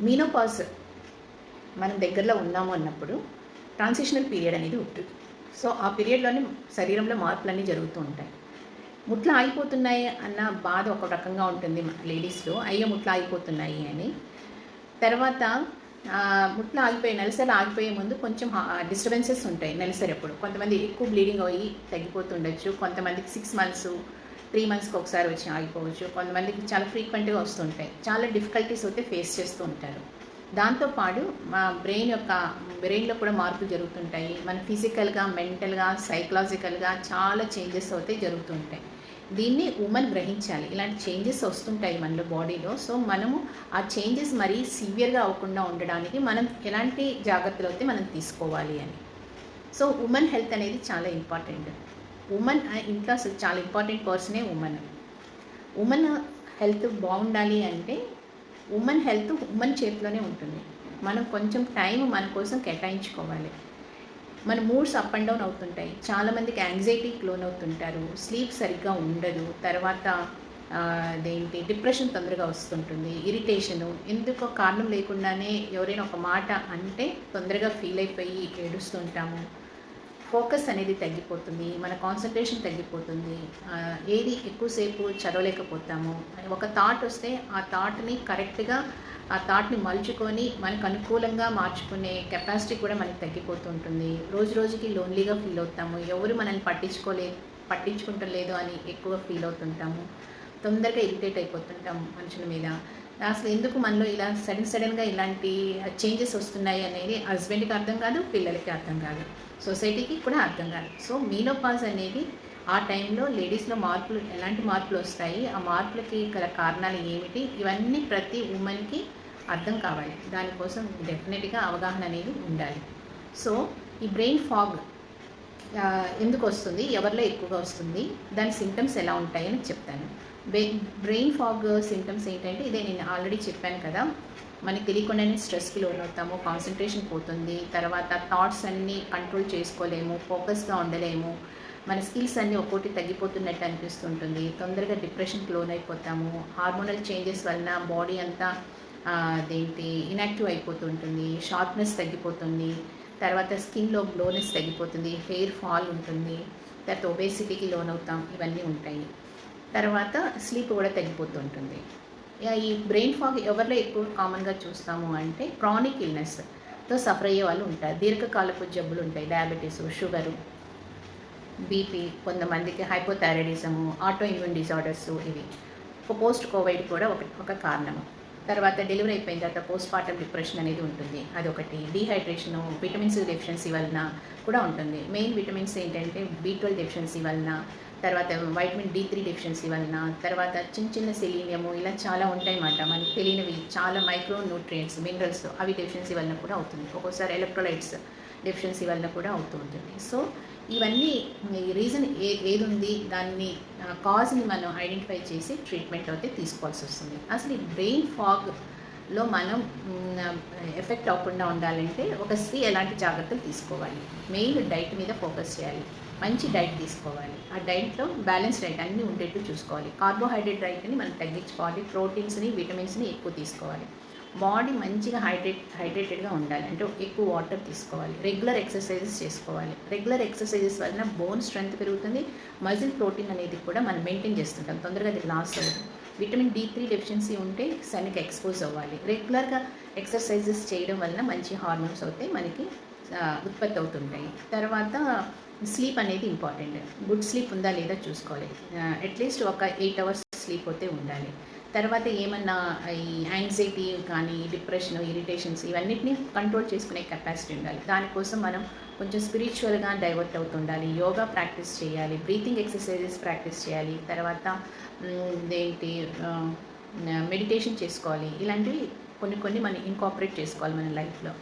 Menopause మనం దగ్గరలో ఉన్నాము అన్నప్పుడు ట్రాన్సిషనల్ పీరియడ్ అనేది ఉంటుంది. సో ఆ పీరియడ్లోనే శరీరంలో మార్పులన్నీ జరుగుతూ ఉంటాయి. ముట్లు ఆగిపోతున్నాయి అన్న బాధ ఒక రకంగా ఉంటుంది లేడీస్లో, అయ్యో ముట్లు ఆగిపోతున్నాయి అని. తర్వాత ముట్లు ఆగిపోయి నెలసరి ఆగిపోయే ముందు కొంచెం డిస్టర్బెన్సెస్ ఉంటాయి నెలసరి అప్పుడు. కొంతమంది ఎక్కువ బ్లీడింగ్ అయ్యి తగ్గిపోతుండొచ్చు, కొంతమందికి 6 మంత్స్ 3 మంత్స్కి ఒకసారి వచ్చి ఆగిపోవచ్చు, కొంతమందికి చాలా ఫ్రీక్వెంట్గా వస్తుంటాయి. చాలా డిఫికల్టీస్ అయితే ఫేస్ చేస్తూ ఉంటారు. దాంతోపాటు మా బ్రెయిన్లో కూడా మార్పులు జరుగుతుంటాయి. మన ఫిజికల్గా, మెంటల్గా, సైకలాజికల్గా చాలా చేంజెస్ అయితే జరుగుతుంటాయి. దీన్ని ఉమెన్ గ్రహించాలి. ఇలాంటి చేంజెస్ వస్తుంటాయి మనలో బాడీలో. సో మనము ఆ చేంజెస్ మరీ సివియర్గా అవ్వకుండా ఉండడానికి మనం ఎలాంటి జాగ్రత్తలు అయితే మనం తీసుకోవాలి అని. సో ఉమెన్ హెల్త్ అనేది చాలా ఇంపార్టెంట్. ఉమెన్ ఇంట్లో అసలు చాలా ఇంపార్టెంట్ పర్సనే ఉమెన్ హెల్త్ బాగుండాలి అంటే ఉమెన్ హెల్త్ ఉమెన్ చేతిలోనే ఉంటుంది. మనం కొంచెం టైం మన కోసం కేటాయించుకోవాలి. మన మూడ్స్ అప్ అండ్ డౌన్ అవుతుంటాయి. చాలామందికి యాంగ్జైటీకి లోన్ అవుతుంటారు, స్లీప్ సరిగ్గా ఉండదు, తర్వాత డిప్రెషన్ తొందరగా వస్తుంటుంది, ఇరిటేషను, ఎందుకో కారణం లేకుండానే ఎవరైనా ఒక మాట అంటే తొందరగా ఫీల్ అయిపోయి ఏడుస్తుంటాము. ఫోకస్ అనేది తగ్గిపోతుంది, మన కాన్సన్ట్రేషన్ తగ్గిపోతుంది, ఏది ఎక్కువసేపు చదవలేకపోతాము. ఒక థాట్ వస్తే ఆ థాట్ని కరెక్ట్గా ఆ థాట్ని మలుచుకొని మనకు అనుకూలంగా మార్చుకునే కెపాసిటీ కూడా మనకి తగ్గిపోతూ ఉంటుంది. రోజు రోజుకి లోన్లీగా ఫీల్ అవుతాము, ఎవరు మనల్ని పట్టించుకుంటలేదు అని ఎక్కువ ఫీల్ అవుతుంటాము, తొందరగా ఇరిటేట్ అయిపోతుంటాము మనుషుల మీద. అసలు ఎందుకు మనలో ఇలా సడన్గా ఇలాంటి చేంజెస్ వస్తున్నాయి అనేది హస్బెండ్కి అర్థం కాదు, పిల్లలకి అర్థం కాదు, సొసైటీకి కూడా అర్థం కాదు. సో మీనోపాజ్ అనేది ఆ టైంలో లేడీస్లో ఎలాంటి మార్పులు వస్తాయి, ఆ మార్పులకి గల కారణాలు ఏమిటి, ఇవన్నీ ప్రతి ఉమెన్కి అర్థం కావాలి. దానికోసం డెఫినెట్గా అవగాహన అనేది ఉండాలి. సో ఈ బ్రెయిన్ ఫాగ్ ఎందుకు వస్తుంది, ఎవరిలో ఎక్కువగా వస్తుంది, దాని సింటమ్స్ ఎలా ఉంటాయని చెప్తాను. బ్రెయిన్ ఫాగ్ సింటమ్స్ ఏంటంటే ఇదే నేను ఆల్రెడీ చెప్పాను కదా, మనకి తెలియకుండానే స్ట్రెస్కి లోన్ అవుతాము, కాన్సన్ట్రేషన్ పోతుంది, తర్వాత థాట్స్ అన్నీ కంట్రోల్ చేసుకోలేము, ఫోకస్గా ఉండలేము, మన స్కిల్స్ అన్నీ ఒక్కోటి తగ్గిపోతున్నట్టు అనిపిస్తుంటుంది, తొందరగా డిప్రెషన్కి లోన్ అయిపోతాము, హార్మోనల్ చేంజెస్ వలన బాడీ అంతా ఇన్యాక్టివ్ అయిపోతుంటుంది, షార్ప్నెస్ తగ్గిపోతుంది, తర్వాత స్కిన్లో గ్లోనెస్ తగ్గిపోతుంది, హెయిర్ ఫాల్ ఉంటుంది, తర్వాత ఒబేసిటీకి లోన్ అవుతాం, ఇవన్నీ ఉంటాయి. తర్వాత స్లీప్ కూడా తగ్గిపోతుంటుంది. ఈ బ్రెయిన్ ఫాగ్ ఎవరిలో ఎక్కువ కామన్గా చూస్తాము అంటే క్రానిక్ ఇల్నెస్తో సఫర్ అయ్యే వాళ్ళు ఉంటారు. దీర్ఘకాలపు జబ్బులు ఉంటాయి, డయాబెటీస్, షుగరు, బీపీ, కొంతమందికి హైపోథైరాయిడిజము, ఆటో ఇమ్యూన్ డిజార్డర్స్, ఇవి పోస్ట్ కోవిడ్ కూడా ఒక కారణము. తర్వాత డెలివరీ అయిపోయిన తర్వాత పోస్ట్ పార్టమ్ డిప్రెషన్ అనేది ఉంటుంది, అదొకటి. డీహైడ్రేషను, విటమిన్స్ డెఫిషియన్సీ వలన కూడా ఉంటుంది. మెయిన్ విటమిన్స్ ఏంటంటే B12 డెఫిషియన్సీ వలన, తర్వాత వైటమిన్ D3 డెఫిషియన్సీ వలన, తర్వాత చిన్న సెలీనియము, ఇలా చాలా ఉంటాయన్నమాట మనకి తెలియనివి, చాలా మైక్రో న్యూట్రియంట్స్, మినరల్స్, అవి డెఫిషియన్సీ వలన కూడా అవుతుంది. ఒక్కోసారి ఎలక్ట్రోలైట్స్ డెఫిషియన్సీ వలన కూడా అవుతూ ఉంటుంది. సో ఇవన్నీ రీజన్ ఏది ఉంది, దాన్ని కాజ్ని మనం ఐడెంటిఫై చేసి ట్రీట్మెంట్ అయితే తీసుకోవాల్సి వస్తుంది. అసలు ఈ బ్రెయిన్ ఫాగ్లో మనం ఎఫెక్ట్ అవ్వకుండా ఉండాలంటే ఒక స్త్రీ ఎలాంటి జాగ్రత్తలు తీసుకోవాలి, మెయిన్ డైట్ మీద ఫోకస్ చేయాలి, మంచి డైట్ తీసుకోవాలి, ఆ డైట్లో బ్యాలెన్స్ డైట్ అన్నీ ఉండేట్టు చూసుకోవాలి, కార్బోహైడ్రేట్ డైట్ని మనం తగ్గించుకోవాలి, ప్రోటీన్స్ని, విటమిన్స్ని ఎక్కువ తీసుకోవాలి, బాడీ మంచిగా హైడ్రేటెడ్గా ఉండాలి అంటే ఎక్కువ వాటర్ తీసుకోవాలి, రెగ్యులర్ ఎక్సర్సైజెస్ చేసుకోవాలి. రెగ్యులర్ ఎక్సర్సైజెస్ వలన బోన్ స్ట్రెంగ్త్ పెరుగుతుంది, మజిల్ ప్రోటీన్ అనేది కూడా మనం మెయింటైన్ చేస్తుంటాం, తొందరగా అది లాస్ అవ్వదు. విటమిన్ D3 డెఫిషియన్సీ ఉంటే సన్కి ఎక్స్పోజ్ అవ్వాలి. రెగ్యులర్గా ఎక్సర్సైజెస్ చేయడం వలన మంచి హార్మోన్స్ అయితే మనకి ఉత్పత్తి అవుతుంటాయి. తర్వాత స్లీప్ అనేది ఇంపార్టెంట్. గుడ్ స్లీప్ ఉందా లేదా చూసుకోవాలి, అట్లీస్ట్ ఒక 8 అవర్స్ స్లీప్ అయితే ఉండాలి. తర్వాత ఏమన్నా ఈ యాంగ్జైటీ కానీ, డిప్రెషన్, ఇరిటేషన్స్, ఇవన్నిటిని కంట్రోల్ చేసుకునే కెపాసిటీ ఉండాలి. దానికోసం మనం కొంచెం స్పిరిచువల్గా డైవర్ట్ అవుతుండాలి, యోగా ప్రాక్టీస్ చేయాలి, బ్రీతింగ్ ఎక్సర్సైజెస్ ప్రాక్టీస్ చేయాలి, తర్వాత మెడిటేషన్ చేసుకోవాలి. ఇలాంటివి కొన్ని మనం ఇన్కార్పొరేట్ చేసుకోవాలి మన లైఫ్లో.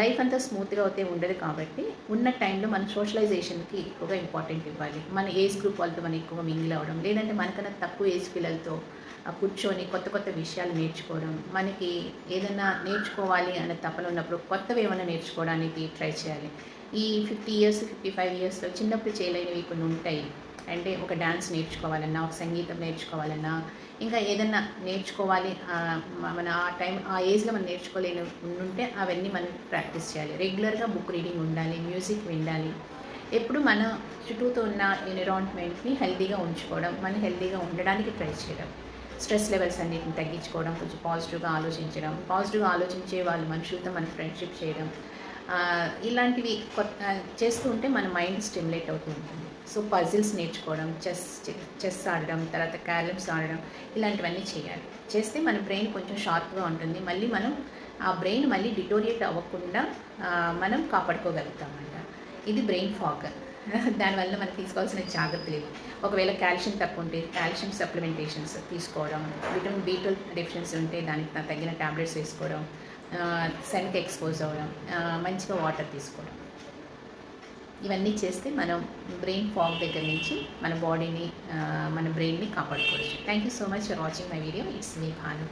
లైఫ్ అంతా స్మూత్గా అయితే ఉండదు కాబట్టి ఉన్న టైంలో మన సోషలైజేషన్కి ఎక్కువగా ఇంపార్టెంట్ ఇవ్వాలి. మన ఏజ్ గ్రూప్ వాళ్ళతో మనం ఎక్కువగా మింగిల్ అవ్వడం, లేదంటే మనకన్నా తక్కువ ఏజ్ పిల్లలతో కూర్చొని కొత్త విషయాలు నేర్చుకోవడం, మనకి ఏదైనా నేర్చుకోవాలి అనే తపన ఉన్నప్పుడు కొత్తవి ఏమైనా నేర్చుకోవడానికి ట్రై చేయాలి. ఈ 50 ఇయర్స్ 55 ఇయర్స్లో చిన్నప్పుడు చేయలేనివి కొన్ని ఉంటాయి. అంటే ఒక డ్యాన్స్ నేర్చుకోవాలన్నా, ఒక సంగీతం నేర్చుకోవాలన్నా, ఇంకా ఏదన్నా నేర్చుకోవాలి మన ఆ ఏజ్లో మనం నేర్చుకోలేని ఉంటే అవన్నీ మనం ప్రాక్టీస్ చేయాలి. రెగ్యులర్గా బుక్ రీడింగ్ ఉండాలి, మ్యూజిక్ వినాలి. ఎప్పుడు మన చుట్టూతో ఉన్న ఎన్విరాన్మెంట్ని హెల్తీగా ఉంచుకోవడం, మనం హెల్తీగా ఉండడానికి ట్రై చేయడం, స్ట్రెస్ లెవెల్స్ అన్నిటిని తగ్గించుకోవడం, కొంచెం పాజిటివ్గా ఆలోచించడం, పాజిటివ్గా ఆలోచించే వాళ్ళు మనుషులతో మనం ఫ్రెండ్షిప్ చేయడం, ఇలాంటివి చేస్తూ ఉంటే మన మైండ్ స్టిమ్యులేట్ అవుతూ ఉంటుంది. సో పజిల్స్ నేర్చుకోవడం, చెస్ ఆడడం, తర్వాత క్యారమ్స్ ఆడడం, ఇలాంటివన్నీ చేయాలి. చేస్తే మన బ్రెయిన్ కొంచెం షార్ప్గా ఉంటుంది. మళ్ళీ మనం ఆ బ్రెయిన్ మళ్ళీ డిటోరియేట్ అవ్వకుండా మనం కాపాడుకోగలుగుతామంట. ఇది బ్రెయిన్ ఫాగ్. దానివల్ల మనం తీసుకోవాల్సిన జాగ్రత్తలు ఇవి. ఒకవేళ కాల్షియం తక్కువ ఉంటే కాల్షియం సప్లిమెంటేషన్స్ తీసుకోవడం, విటమిన్ B12 డెఫిషియన్సీ ఉంటే దానికి తగిన టాబ్లెట్స్ వేసుకోవడం, సన్కి ఎక్స్పోజ్ అవ్వడం, మంచిగా వాటర్ తీసుకోవడం, ఇవన్నీ చేస్తే మనం బ్రెయిన్ ఫాగ్ దగ్గర నుంచి మన బాడీని మన బ్రెయిన్ని కాపాడుకోవచ్చు. Thank you so much for watching my video. It's me Bhanu.